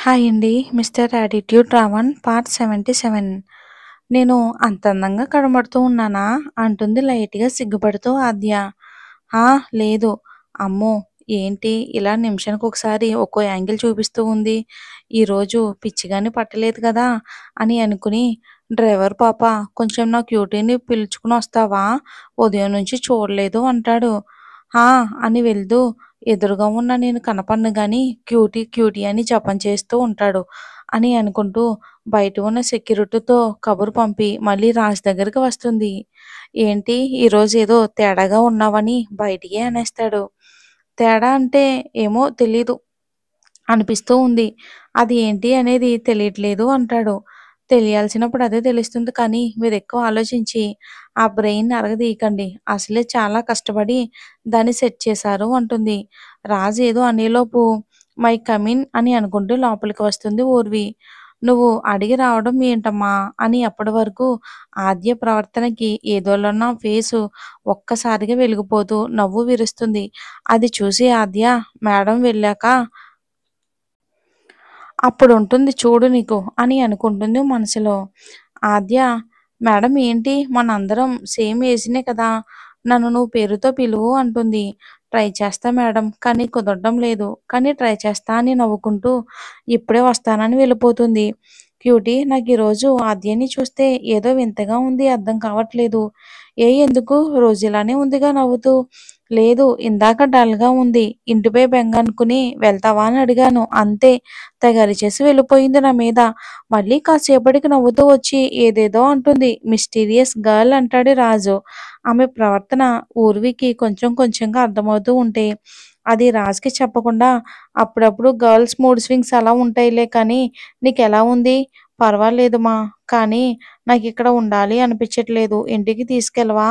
Hi అండి. 'Mister attitude Ravan' part 77. నేను అంత అందంగా కనబడుతూ ఉన్నానా? అంటుంది లైట్‌గా సిగ్గుపడుతూ ఆద్య. ఆ! లేదు. అమ్మో! ఏంటి ఇలా నిమిషానికొకసారి ఒక్కో యాంగిల్ చూపిస్తూ ఉంది. ఈరోజు పిచ్చిగాని పట్టలేదు కదా! అని అనుకుని, డ్రైవర్ పాప కొంచెం నా క్యూటీని పిలుచుకొనొస్తావా? ఉదయం నుంచి చూడలేదు అంటాడు. ఆ! అని వెళ్తూ ఎదురుగా ఉన్న నేను కనపడను గానీ క్యూటీ, క్యూటీ అని జపం చేస్తూ ఉంటాడు అని అనుకుంటూ బయట ఉన్న సెక్యూరిటీతో కబురు పంపి మళ్ళీ రాజ్ దగ్గరికి వస్తుంది. ఏంటి ఈరోజు ఏదో తేడాగా ఉన్నావని బయటికే అనేస్తాడు. తేడా అంటే ఏమో తెలీదు అనిపిస్తూ ఉంది. అది ఏంటి అనేది తెలియట్లేదు అంటాడు. తెలియాల్సినప్పుడు అదే తెలుస్తుంది కానీ మీరెక్కువ ఆలోచించి ఆ బ్రెయిన్‌ని అరగదీయకండి. అసలే చాలా కష్టపడి దాన్ని సెట్ చేశారు అంటుంది. రాజు ఏదో అనేలోపు మై కమ్ ఇన్ అని అనుకుంటూ లోపలికి వస్తుంది ఊర్వి. నువ్వు అడిగి రావడం ఏంటమ్మా అని అప్పటి వరకు ఆద్య ప్రవర్తనకి ఏదోలా ఫేసు ఒక్కసారిగా వెలిగిపోతూ నవ్వు విరుస్తుంది. అది చూసి ఆద్య మేడం వెళ్ళాక అప్పుడుంటుంది చూడు నీకు అని అనుకుంటుంది మనసులో. ఆద్య మేడం ఏంటి మనందరం సేమ్ ఏజ్‌నే కదా! నన్ను నువ్వు పేరుతో పిలువు అంటుంది. ట్రై చేస్తా మేడం కానీ కుదరడం లేదు. కానీ ట్రై చేస్తా అని నవ్వుకుంటూ ఇప్పుడే వస్తానని వెళ్ళిపోతుంది. క్యూటీ నాకీరోజు ఆద్యని చూస్తే ఏదో వింతగా ఉంది అర్థం కావట్లేదు. ఎందుకు రోజు ఇలానే ఉందిగా నవ్వుతూ. లేదు ఇందాక డల్‌గా ఉంది. ఇంటిపై బెంగ అనుకుని వెళ్తావా అని అడిగాను. అంతే తెగ అరిచేసి వెళ్ళిపోయింది నా మీద. మళ్ళీ కాసేపటికి నవ్వుతూ వచ్చి ఏదేదో అంటుంది. మిస్టీరియస్ గర్ల్ అంటాడు రాజు. ఆమె ప్రవర్తన ఊర్వికి కొంచెం కొంచెంగా అర్థమవుతూ ఉంటే అది రాజ్‌కి చెప్పకుండా అప్పుడప్పుడు గర్ల్స్ మూడ్ స్వింగ్స్ అలా ఉంటాయిలే కానీ నీకెలా ఉంది? పర్వాలేదు మా. కానీ నాకిక్కడ ఉండాలి అనిపించట్లేదు. ఇంటికి తీసుకెళ్ళవా?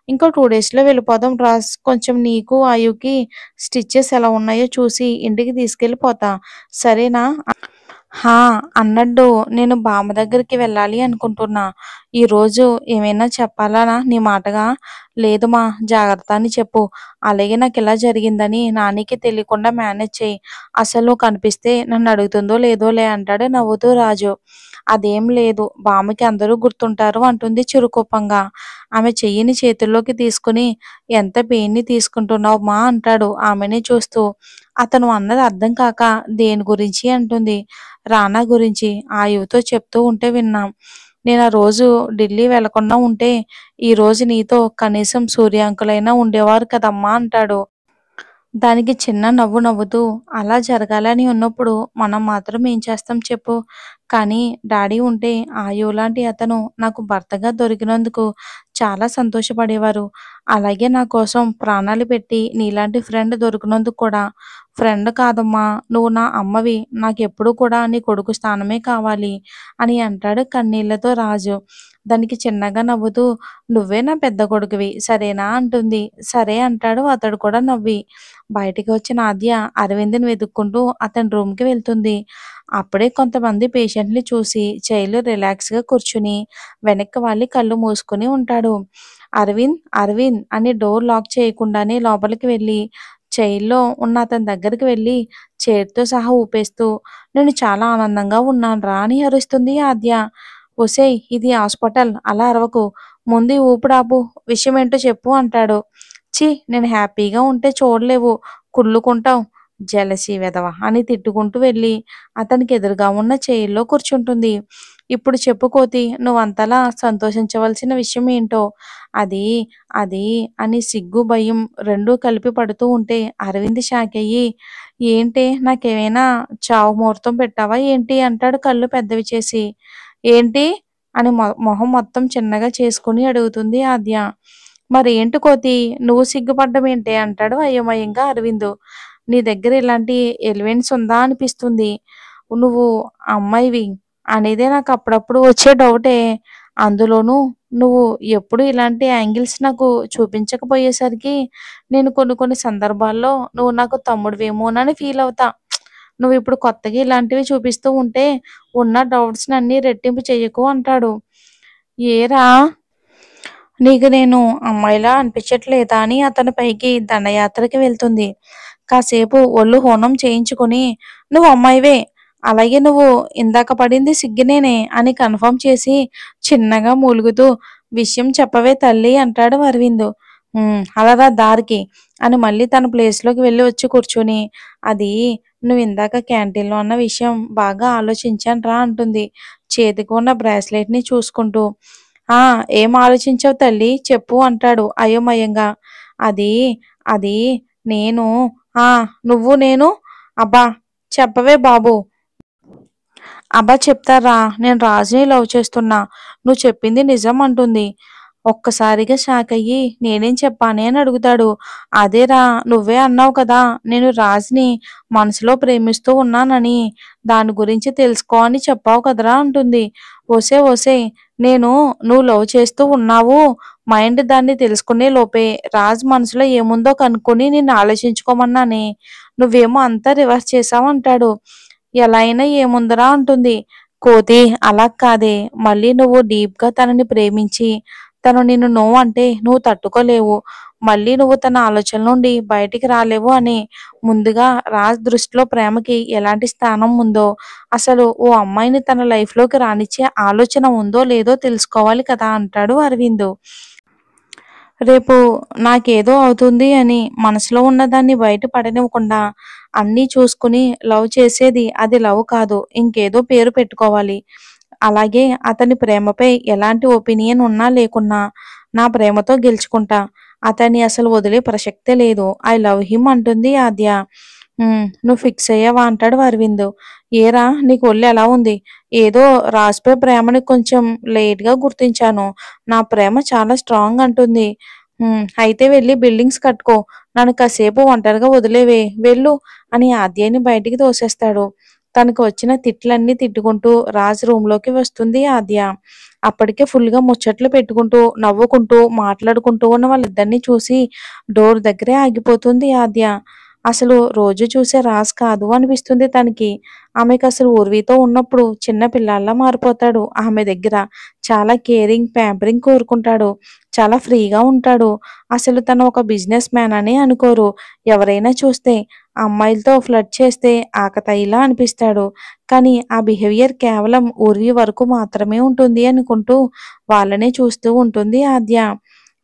ఇంకో 2 డేస్‌లో వెళ్ళిపోదాం రాజ్. కొంచెం నీకు, ఆయుకి స్టిచెస్ ఎలా ఉన్నాయో చూసి ఇంటికి తీసుకెళ్ళిపోతా. సరేనా? హా! అన్నట్టు నేను బామ్మ దగ్గరికి వెళ్ళాలి అనుకుంటున్నా. ఈరోజు ఏమైనా చెప్పాలా నీ మాటగా? లేదు మా జాగ్రత్త అని చెప్పు. అలాగే నాకిలా జరిగిందని నానికి తెలియకుండా మేనేజ్ చెయ్యి. అసలు నువ్వు కనిపిస్తే నన్ను అడుగుతుందో లేదోలే అంటాడు నవ్వుతూ రాజు. అదేం లేదు బామ్మకి అందరూ గుర్తుంటారు అంటుంది చిరుకోపంగా. ఆమె చెయ్యిని చేతుల్లోకి తీసుకుని ఎంత పెయిన్‌ని తీసుకుంటున్నావు మా అంటాడు ఆమెనే చూస్తూ. అతను అన్నది అర్థం కాక దేని గురించి అంటుంది. రానా గురించి ఆయువుతో చెప్తూ ఉంటే విన్నాం. నేను ఆ రోజు ఢిల్లీ వెళ్ళకుండా ఉంటే ఈరోజు నీతో కనీసం సూర్య అంకుల్ అయినా ఉండేవారు కదమ్మా అంటాడు. దానికి చిన్న నవ్వు నవ్వుతూ అలా జరగాలని ఉన్నప్పుడు మనం మాత్రం ఏం చేస్తాం చెప్పు. కానీ డాడీ ఉంటే ఆయువులాంటి అతను నాకు భర్తగా దొరికినందుకు చాలా సంతోషపడేవారు. అలాగే నా కోసం ప్రాణాలు పెట్టి నీలాంటి ఫ్రెండ్ దొరికినందుకు కూడా. ఫ్రెండ్ కాదమ్మా నువ్వు నా అమ్మవి. నాకెప్పుడూ కూడా నీ కొడుకు స్థానమే కావాలి అని అంటాడు కన్నీళ్లతో రాజు. దానికి చిన్నగా నవ్వుతూ నువ్వే నా పెద్ద కొడుకువి సరేనా అంటుంది. సరే అంటాడు అతడు కూడా నవ్వి. బయటికి వచ్చిన ఆద్య అరవింద్‌ని వెతుక్కుంటూ అతని రూమ్‌కి వెళ్తుంది. అప్పుడే కొంతమంది పేషెంట్‌ని చూసి చైర్‌లో రిలాక్స్‌గా కూర్చుని వెనక్కి వాళ్ళి కళ్ళు మూసుకొని ఉంటాడు. అరవింద్, అరవింద్ అని డోర్ లాక్ చేయకుండానే లోపలికి వెళ్ళి చైర్‌లో ఉన్న అతని దగ్గరికి వెళ్ళి చైర్‌తో సహా ఊపేస్తూ నేను చాలా ఆనందంగా ఉన్నానురా అని అరుస్తుంది ఆద్య. ఒసేయ్ ఇది హాస్పిటల్ అలా అరవకు. ముందు ఈ ఊపిరాపు. విషయమేంటో చెప్పు అంటాడు. ఛీ! నేను హ్యాపీగా ఉంటే చూడలేవు. కుళ్ళుకుంటావు. జెలసీ వెధవ అని తిట్టుకుంటూ వెళ్ళి అతనికి ఎదురుగా ఉన్న చైర్‌లో కూర్చుంటుంది. ఇప్పుడు చెప్పు కోతి నువ్వంతలా సంతోషించవలసిన విషయం ఏంటో? అది, అది అని సిగ్గు, భయం రెండూ కలిపి పడుతూ ఉంటే అరవింద్ షాకయ్యి ఏంటే నాకేమైనా చావు ముహూర్తం పెట్టావా ఏంటి? అంటాడు కళ్ళు పెద్దవి చేసి. ఏంటి? అని మొహం మొత్తం చిన్నగా చేసుకొని అడుగుతుంది ఆద్య. మరేంటి కోతి నువ్వు సిగ్గుపడ్డమేంటే అంటాడు అయోమయంగా అరవింద్. నీ దగ్గర ఇలాంటి ఎలివెన్స్ ఉందా అనిపిస్తుంది. నువ్వు అమ్మాయివి అనేదే నాకు అప్పుడప్పుడు వచ్చే డౌటే. అందులోనూ నువ్వు ఎప్పుడు ఇలాంటి యాంగిల్స్ నాకు చూపించకపోయేసరికి నేను కొన్ని కొన్ని సందర్భాల్లో నువ్వు నాకు తమ్ముడివేమోనని ఫీల్ అవుతా. నువ్విప్పుడు కొత్తగా ఇలాంటివి చూపిస్తూ ఉంటే ఉన్న డౌట్స్‌నన్నీ రెట్టింపు చెయ్యకు అంటాడు. ఏరా నీకు నేను అమ్మాయిలా అనిపించట్లేదా అని అతని పైకి దండయాత్రకి వెళ్తుంది. కాసేపు ఒళ్ళు హూనం చేయించుకుని నువ్వు అమ్మాయివే అలాగే నువ్వు ఇందాక పడింది సిగ్గునేనే అని కన్ఫర్మ్ చేసి చిన్నగా మూలుగుతూ విషయం చెప్పవే తల్లి అంటాడు అరవింద్. అలా రా దారికి అని మళ్ళీ తన ప్లేస్‌లోకి వెళ్ళి వచ్చి కూర్చొని, అది నువ్విందాక క్యాంటీన్‌లో అన్న విషయం బాగా ఆలోచించానురా అంటుంది. చేతికి ఉన్న బ్రాస్లెట్‌ని చూసుకుంటూ. ఆ! ఏం ఆలోచించావు తల్లి చెప్పు అంటాడు అయోమయంగా. అది, అది నేను ఆ! నువ్వు నేను అబ్బా! చెప్పవే బాబు! అబ్బా! చెప్తారా నేను రాజుని లవ్ చేస్తున్నా. నువ్వు చెప్పింది నిజం అంటుంది. ఒక్కసారిగా షాకయ్యి నేనేం చెప్పానే అని అడుగుతాడు. అదేరా నువ్వే అన్నావు కదా! నేను రాజ్‌ని మనసులో ప్రేమిస్తూ ఉన్నానని. దాని గురించి తెలుసుకో అని చెప్పావు కదరా అంటుంది. ఒసేయ్! ఒసేయ్! నేను నువ్వు లవ్ చేస్తూ ఉన్నావు. మైండ్ దాన్ని తెలుసుకునే లోపే రాజ్ మనసులో ఏముందో కనుక్కొని నిన్ను ఆలోచించుకోమన్నానే. నువ్వేమో అంతా రివర్స్ చేశావు అంటాడు. ఎలా అయినా ఏముందిరా అంటుంది. కోతి అలా కాదే. మళ్ళీ నువ్వు డీప్‌గా తనని ప్రేమించి, తను నిన్ను నో అంటే నువ్వు తట్టుకోలేవు. మళ్ళీ నువ్వు తన ఆలోచనల నుండి బయటికి రాలేవు అని. ముందుగా రాజ్ దృష్టిలో ప్రేమకి ఎలాంటి స్థానం ఉందో, అసలు ఓ అమ్మాయిని తన లైఫ్‌లోకి రానిచ్చే ఆలోచన ఉందో లేదో తెలుసుకోవాలి కదా అంటాడు అరవింద్. రేపు నాకేదో అవుతుంది అని మనసులో ఉన్నదాన్ని బయట పడనివ్వకుండా అన్నీ చూసుకుని లవ్ చేసేది అది లవ్ కాదు. ఇంకేదో పేరు పెట్టుకోవాలి. అలాగే అతని ప్రేమపై ఎలాంటి ఒపీనియన్ ఉన్నా లేకున్నా నా ప్రేమతో గెలుచుకుంటా. అతన్ని అసలు వదిలే ప్రసక్తే లేదు. ఐ లవ్ హిమ్ అంటుంది ఆద్య. నువ్వు ఫిక్స్ అయ్యావా అంటాడు అరవింద్. ఏరా నీకు ఒళ్ళు ఎలా ఉంది? ఏదో రాజుపై ప్రేమని కొంచెం లేట్‌గా గుర్తించాను. నా ప్రేమ చాలా స్ట్రాంగ్ అంటుంది. అయితే వెళ్లి బిల్డింగ్స్ కట్టుకో. నన్ను కాసేపు ఒంటరిగా వదిలేవే వెళ్ళు అని ఆద్యని బయటికి తోసేస్తాడు. తనకు వచ్చిన తిట్లన్నీ తిట్టుకుంటూ రాజ్ రూమ్‌లోకి వస్తుంది ఆద్య. అప్పటికే ఫుల్‌గా ముచ్చట్లు పెట్టుకుంటూ, నవ్వుకుంటూ, మాట్లాడుకుంటూ ఉన్న వాళ్ళిద్దరిని చూసి డోర్ దగ్గరే ఆగిపోతుంది ఆద్య. అసలు రోజు చూసే రాజ్ కాదు అనిపిస్తుంది తనకి. ఆమెకసలు ఊర్వితో ఉన్నప్పుడు చిన్న పిల్లాడిలా మారిపోతాడు ఆమె దగ్గర. చాలా కేరింగ్, ప్యాంపరింగ్ కోరుకుంటాడు. చాలా ఫ్రీగా ఉంటాడు. అసలు తను ఒక బిజినెస్ మ్యాన్ అని అనుకోరు. ఎవరైనా చూస్తే అమ్మాయిలతో ఫ్లర్ట్ చేస్తే ఆకతాయిలా అనిపిస్తాడు. కానీ ఆ బిహేవియర్ కేవలం ఊర్వి వరకు మాత్రమే ఉంటుంది అనుకుంటూ వాళ్ళనే చూస్తూ ఉంటుంది ఆద్య.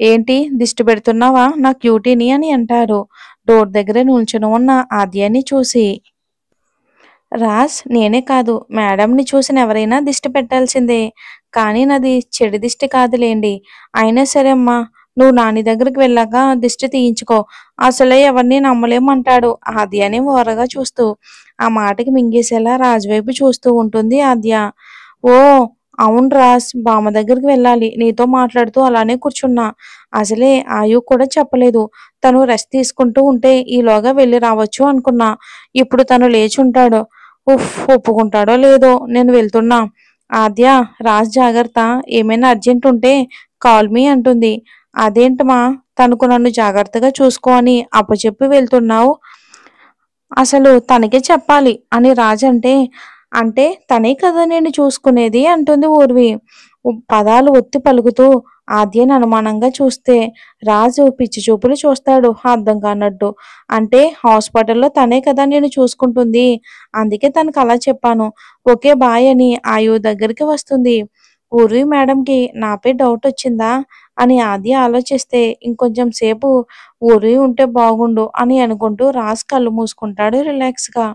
ఏంటి దిష్టి పెడుతున్నావా నా క్యూటీని అని అంటారు. డోర్ దగ్గర నిల్చొని ఉన్న ఆద్యని చూసి. రాజ్ నేనే కాదు మేడంని చూసిన ఎవరైనా దిష్టి పెట్టాల్సిందే. కానీ నాది చెడు దిష్టి కాదులేండి. అయినా సరే అమ్మా నువ్వు నాని దగ్గరికి వెళ్ళాక దిష్టి తీయించుకో. అసలే ఎవరిని నమ్మలేమంటాడు ఆద్యని ఓరగా చూస్తూ. ఆ మాటకి మింగేసేలా రాజు వైపు చూస్తూ ఉంటుంది ఆద్య. ఓ అవును రాజ్ బామ్మ దగ్గరికి వెళ్ళాలి. నీతో మాట్లాడుతూ అలానే కూర్చున్నా. అసలే ఆయు కూడా చెప్పలేదు. తను రెస్ట్ తీసుకుంటూ ఉంటే ఈలోగా వెళ్ళి రావచ్చు అనుకున్నా. ఇప్పుడు తను లేచుంటాడు. ఉఫ్! ఒప్పుకుంటాడో లేదో నేను వెళ్తున్నా. ఆద్య రాజ్ జాగ్రత్త. ఏమైనా అర్జెంట్ ఉంటే కాల్ మీ అంటుంది. అదేంటమ్మా తనకు నన్ను జాగ్రత్తగా చూసుకో అని అప్పచెప్పి వెళ్తున్నావు. అసలు తనకే చెప్పాలి అని రాజంటే, అంటే తనే కదా నిన్ను చూసుకునేది అంటుంది ఊర్వి. పదాలు ఒత్తి పలుకుతూ ఆద్యని అనుమానంగా చూస్తే రాజు పిచ్చి చూపులు చూస్తాడు అర్థం కానట్టు. అంటే హాస్పిటల్‌లో తనే కదా నిన్ను చూసుకుంటుంది. అందుకే తనకు అలా చెప్పాను. ఓకే బాయ్ అని ఆయు దగ్గరికి వస్తుంది. ఊర్వి మేడంకి నాపై డౌటొచ్చిందా అని ఆద్య ఆలోచిస్తే ఇంకొంచెం సేపు ఊర్వి ఉంటే బాగుండు అని అనుకుంటూ రాజ్ కళ్ళు మూసుకుంటాడు రిలాక్స్‌గా.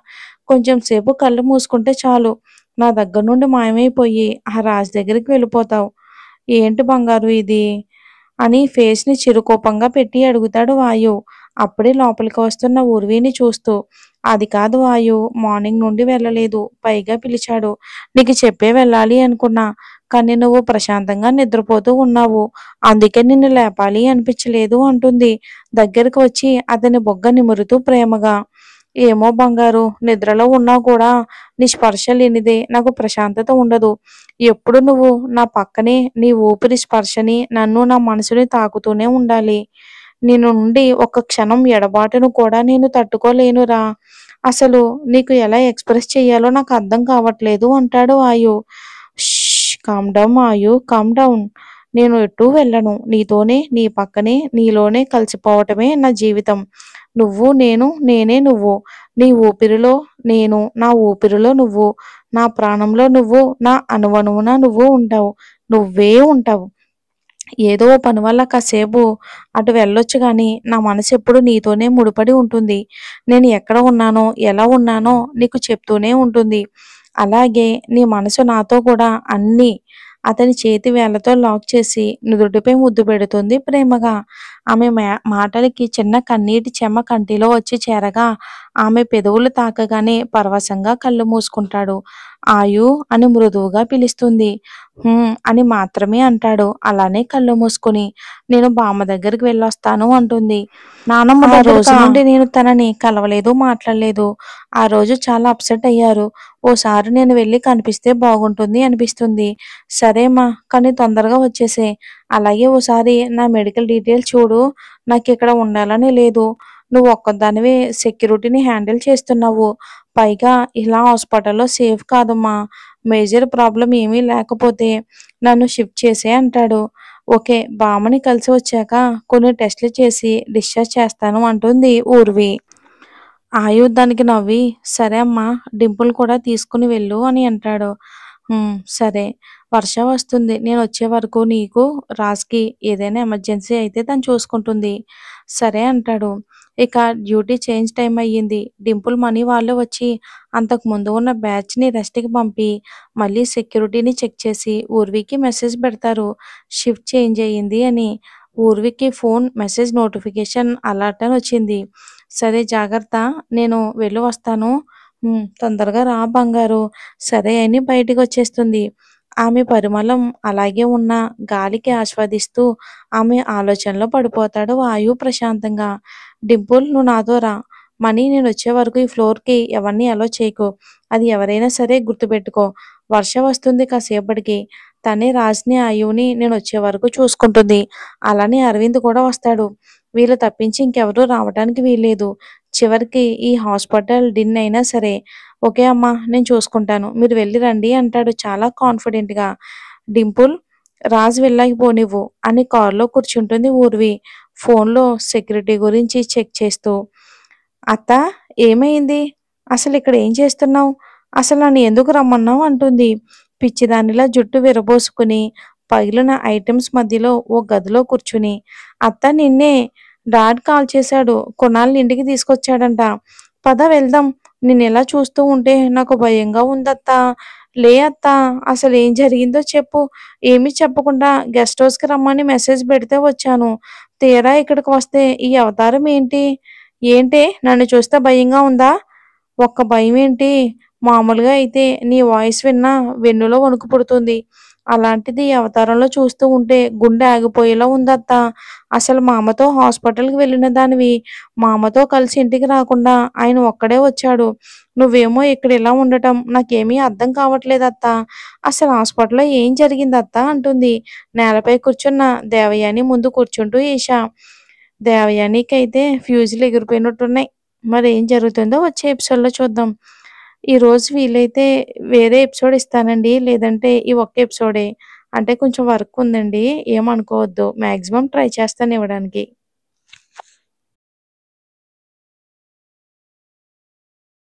కొంచెం సేపు కళ్ళు మూసుకుంటే చాలు. నా దగ్గర నుండి మాయమైపోయి ఆ రాజ్ దగ్గరికి వెళ్ళిపోతావు. ఏంటి బంగారు ఇది? అని ఫేస్‌ని చిరుకోపంగా పెట్టి అడుగుతాడు వాయు. అప్పుడే లోపలికి వస్తున్న ఊర్విని చూస్తూ. అది కాదు వాయు మార్నింగ్ నుండి వెళ్ళలేదు. పైగా పిలిచాడు. నీకు చెప్పే వెళ్ళాలి అనుకున్నా. కానీ నువ్వు ప్రశాంతంగా నిద్రపోతూ ఉన్నావు. అందుకే నిన్ను లేపాలి అనిపించలేదు అంటుంది. దగ్గరకు వచ్చి అతని బొగ్గ నిమురుతూ ప్రేమగా. ఏమో బంగారు నిద్రలో ఉన్నా కూడా నీ స్పర్శ లేనిదే నాకు ప్రశాంతత ఉండదు. ఎప్పుడు నువ్వు నా పక్కనే నీ ఊపిరి స్పర్శని నన్ను నా మనసుని తాకుతూనే ఉండాలి. నేను నుండి ఒక్క క్షణం ఎడబాటును కూడా నేను తట్టుకోలేనురా. అసలు నీకు ఎలా ఎక్స్‌ప్రెస్ చెయ్యాలో నాకు అర్థం కావట్లేదు అంటాడు ఆయు. కామ్ డౌన్ ఆయు కామ్ డౌన్. నేను ఎటూ వెళ్ళను. నీతోనే, నీ పక్కనే, నీలోనే కలిసిపోవటమే నా జీవితం. నువ్వు నేను, నేనే నువ్వు. నీ ఊపిరిలో నేను, నా ఊపిరిలో నువ్వు, నా ప్రాణంలో నువ్వు, నా అణువణువున నువ్వు ఉంటావు. నువ్వే ఉంటావు. ఏదో పని వల్ల కాసేపు అటు వెళ్ళొచ్చు గానీ, నా మనసెప్పుడు నీతోనే ముడిపడి ఉంటుంది. నేను ఎక్కడ ఉన్నానో, ఎలా ఉన్నానో నీకు చెప్తూనే ఉంటుంది. అలాగే నీ మనసు నాతో కూడా అన్నీ అతని చేతి వేళ్ళతో లాక్ చేసి నుదుటిపై ముద్దు పెడుతుంది ప్రేమగా. ఆమె మాటలకి చిన్న కన్నీటి చెమ్మ కంటిలో వచ్చి చేరగా, ఆమె పెదవులు తాకగానే పరవశంగా కళ్ళు మూసుకుంటాడు. ఆయు అని మృదువుగా పిలుస్తుంది. అని మాత్రమే అంటాడు. అలానే కళ్ళు మూసుకొని, నేను బామ్మ దగ్గరికి వెళ్ళొస్తాను అంటుంది. నానమ్మ ఆ రోజు నుండి నేను తనని కలవలేదు, మాట్లాడలేదు. ఆ రోజు చాలా అప్సెట్ అయ్యారు. ఓసారి నేను వెళ్ళి కనిపిస్తే బాగుంటుంది అనిపిస్తుంది. సరేమా, కానీ తొందరగా వచ్చేసేయ్. అలాగే ఓసారి నా మెడికల్ డీటెయిల్స్ చూడు. నాకిక్కడ ఉండాలని లేదు. నువ్వు ఒక్కదానివే సెక్యూరిటీని హ్యాండిల్ చేస్తున్నావు. పైగా ఇలా హాస్పిటల్‌లో సేఫ్ కాదమ్మా. మేజర్ ప్రాబ్లమ్ ఏమీ లేకపోతే నన్ను షిఫ్ట్ చేసేయ్ అంటాడు. ఓకే. బామ్మని కలిసి వచ్చాక కొన్ని టెస్టులు చేసి డిశ్చార్జ్ చేస్తాను అంటుంది ఊర్వి. ఆయు దానికి నవ్వి, సరే అమ్మా, డింపుల్ కూడా తీసుకుని వెళ్ళు అని అంటాడు. సరే. వర్ష వస్తుంది. నేనొచ్చే వరకు నీకు, రాజ్‌కి ఏదైనా ఎమర్జెన్సీ అయితే తను చూసుకుంటుంది. సరే అంటాడు. ఇక డ్యూటీ చేంజ్ టైమ్ అయ్యింది. డింపుల్ మనీ వాళ్ళు వచ్చి అంతకు ముందు ఉన్న బ్యాచ్‌ని రెస్ట్‌కి పంపి, మళ్ళీ సెక్యూరిటీని చెక్ చేసి ఊర్వికి మెసేజ్ పెడతారు. షిఫ్ట్ చేంజ్ అయ్యింది అని. ఊర్వికి ఫోన్ మెసేజ్ నోటిఫికేషన్ అలర్ట్ అని వచ్చింది. సరే జాగ్రత్త. నేను వెళ్ళి వస్తాను. తొందరగా రా బంగారు. సరే అని బయటికొచ్చేస్తుంది. ఆమె పరిమళం అలాగే ఉన్న గాలికి ఆస్వాదిస్తూ ఆమె ఆలోచనలో పడిపోతాడు వాయు ప్రశాంతంగా. డింపుల్, నువ్వు నాతో రా. మనీ నేనొచ్చే వరకు ఈ ఫ్లోర్‌కి ఎవరిని అలో చేయకు. అది ఎవరైనా సరే గుర్తుపెట్టుకో. వర్ష వస్తుంది కాసేపటికి. తనే రాజ్‌ని, ఆయువుని నేనొచ్చే వరకు చూసుకుంటుంది. అలానే అరవింద్ కూడా వస్తాడు. వీళ్ళు తప్పించి ఇంకెవరూ రావటానికి వీల్లేదు. చివరికి ఈ హాస్పిటల్ డిన్ అయినా సరే. ఓకే అమ్మా, నేను చూసుకుంటాను. మీరు వెళ్లి రండి అంటాడు చాలా కాన్ఫిడెంట్‌గా. డింపుల్, రాజ్ వెళ్ళాక పోనివ్వు అని కారులో కూర్చుంటుంది ఊర్వి. ఫోన్‌లో సెక్యూరిటీ గురించి చెక్ చేస్తూ. అత్తా, ఏమైంది? అసలిక్కడ ఏం చేస్తున్నావు? అసలు నన్ను ఎందుకు రమ్మన్నావు అంటుంది. పిచ్చిదానిలా జుట్టు విరబోసుకుని, పగిలిన ఐటెమ్స్ మధ్యలో ఓ గదిలో కూర్చుని, అత్త నిన్నే. డాడ్ కాల్ చేశాడు. కొనాలని ఇంటికి తీసుకొచ్చాడంట. పద వెళ్దాం. నిన్నెలా చూస్తూ ఉంటే నాకు భయంగా ఉందత్తా. లే అత్తా, అసలేం జరిగిందో చెప్పు. ఏమీ చెప్పకుండా గెస్ట్ హౌస్‌కి రమ్మని మెసేజ్ పెడితే వచ్చాను. తీరా ఇక్కడికి వస్తే ఈ అవతారం ఏంటి? ఏంటే, నన్ను చూస్తే భయంగా ఉందా? ఒక్క భయమేంటి? మామూలుగా అయితే నీ వాయిస్ విన్నా వెన్నులో వణుకు పుడుతుంది. అలాంటిది ఈ అవతారంలో చూస్తూ ఉంటే గుండె ఆగిపోయేలా ఉందత్తా. అసలు మా అమ్మతో హాస్పిటల్‌కి వెళ్ళిన దానివి. మా అమ్మతో కలిసి ఇంటికి రాకుండా ఆయన ఒక్కడే వచ్చాడు. నువ్వేమో ఇక్కడ ఇలా ఉండటం నాకేమీ అర్థం కావట్లేదత్తా. అసలు హాస్పిటల్‌లో ఏం జరిగిందత్తా అంటుంది నేలపై కూర్చున్న దేవయాని ముందు కూర్చుంటూ ఈష. దేవయానికైతే ఫ్యూజులు ఎగిరిపోయినట్టున్నాయి. మరేం జరుగుతుందో వచ్చే ఎపిసోడ్‌లో చూద్దాం. ఈరోజు వీలైతే వేరే ఎపిసోడ్ ఇస్తానండి. లేదంటే ఈ ఒక్క ఎపిసోడే. అంటే కొంచెం వర్క్ ఉందండి. ఏమనుకోవద్దు. మాక్సిమం ట్రై చేస్తాను ఇవ్వడానికి.